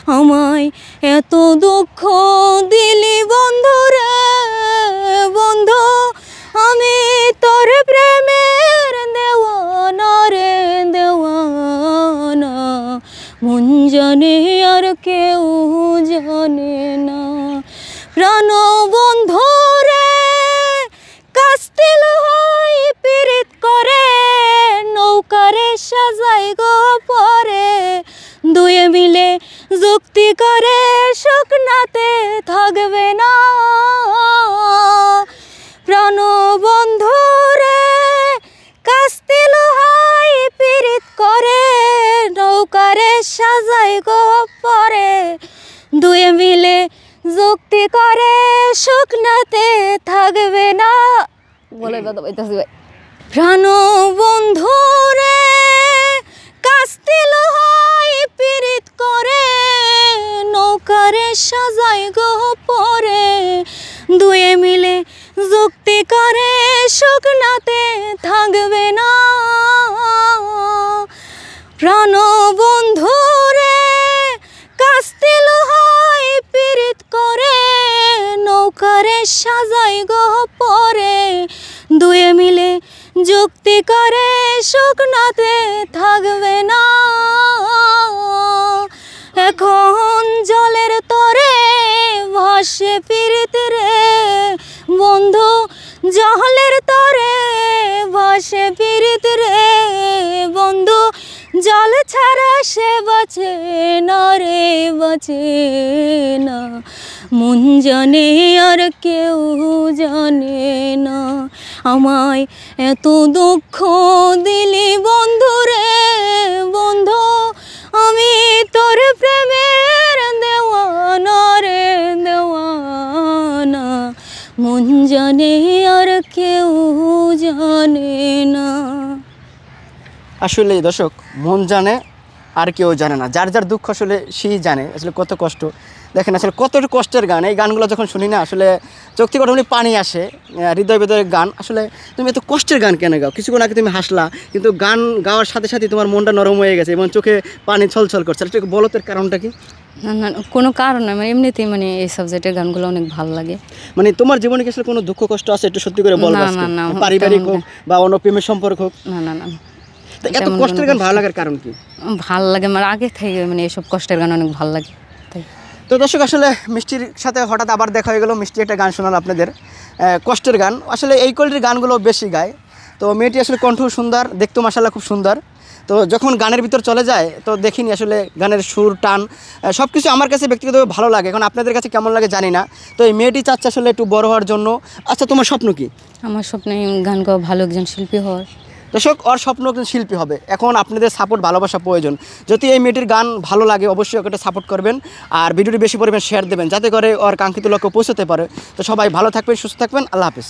আমায় এত দুঃখ দিলি বন্ধু রে বন্ধু, আমি তোর প্রেমের দেওয়ানা রে দেওয়ানা, মন জানে আর কেউ জানে না। প্রাণ বন্ধু রে কাস্তিল হয় পীড়িত করে, নৌকারে সাজাই গো পরে, দুয়ে মিলে যুক্তি করে শুকনাতে থাকবে না। প্রাণ বন্ধু রে কাস্তিল হয় পীড়িত করে, নৌকারে সাজাই গো পরে, দুয়ে মিলে যুক্তি করে শুকনাতে থাকবে না। বলে বাদাবাইতাছি ভাই। প্রাণ বন্ধু রে কাস্তিল হয় পীড়িত করে, নৌকারে সাজাই গো পরে, দুয়ে মিলে যুক্তি করে শুকনাতে থাকবে না। প্রাণ বন্ধু রে কাস্তিল হয় পীড়িত করে, নৌকারে সাজাই গো পরে, দুয়ে মিলে যুক্তি করে শুকনাতে থাকবে না। এখন জলের তরে ভাসে পীড়িত রে বন্ধু, জলের তরে ভাসে পীড়িত রে বন্ধু, জল ছাড়া সে বাঁচে না রে বাঁচে না, মন জানে আর কেউ জানে না। আমায় এত দুঃখ দিলি বন্ধু রে বন্ধু, আমি তোর প্রেমের দেওয়ানা রে দেওয়ানা, মন জানে আর কেউ জানে না। আসলে দর্শক, মন জানে আর কেউ জানে না, যার যার দুঃখ আসলে সেই জানে আসলে কত কষ্ট। দেখেন আসলে কত কষ্টের গান, এই গানগুলো যখন শুনি না আসলে চোখ থেকে অটোমেটিক পানি আসে, হৃদয় ভেতরের গান। আসলে তুমি এত কষ্টের গান কেন গাও? কিছুক্ষণ আগে তুমি হাসলা, কিন্তু গান গাওয়ার সাথে সাথে তোমার মনটা নরম হয়ে গেছে এবং চোখে পানি ছলছল করছে। একটু বলো তোর কারণটা কি? না না, কোনো কারণ নয়, মানে এমনিতেই মানে এই সাবজেক্টের গানগুলো অনেক ভালো লাগে। মানে তোমার জীবনে কি আসলে কোনো দুঃখ কষ্ট আছে? একটু সত্যি করে বলবা, পারিবারিক হোক বা অন্য প্রেমের সম্পর্ক হোক। না না না, এত কষ্টের গান ভালো লাগার কারণ কি? ভালো লাগে আমার আগে থেকে, মানে এসব কষ্টের গান অনেক ভালো লাগে। তো দর্শক, আসলে মিষ্টির সাথে হঠাৎ আবার দেখা হয়ে গেল। মিষ্টি একটা গান শোনাল আপনাদের, কষ্টের গান। আসলে এই কোয়ালিটির গানগুলো বেশি গায়। তো মেয়েটি আসলে কণ্ঠ সুন্দর, দেখতেও মাশাআল্লাহ খুব সুন্দর। তো যখন গানের ভিতর চলে যায় তো দেখিনি আসলে গানের সুর টান সব কিছু আমার কাছে ব্যক্তিগতভাবে ভালো লাগে। এখন আপনাদের কাছে কেমন লাগে জানি না। তো এই মেয়েটি চাচ্ছে আসলে একটু বড় হওয়ার জন্য। আচ্ছা, তোমার স্বপ্ন কি? আমার স্বপ্নে গান গাওয়া, ভালো একজন শিল্পী হওয়ার। দর্শক, ওর স্বপ্ন একজন শিল্পী হবে। এখন আপনাদের সাপোর্ট, ভালোবাসা প্রয়োজন। যদি এই মেয়েটির গান ভালো লাগে অবশ্যই ওকে সাপোর্ট করবেন, আর ভিডিওটি বেশি পরিমাণ শেয়ার দেবেন যাতে করে ওর কাঙ্ক্ষিত লক্ষ্যে পৌঁছতে পারে। তো সবাই ভালো থাকবেন, সুস্থ থাকবেন, আল্লাহ হাফেজ।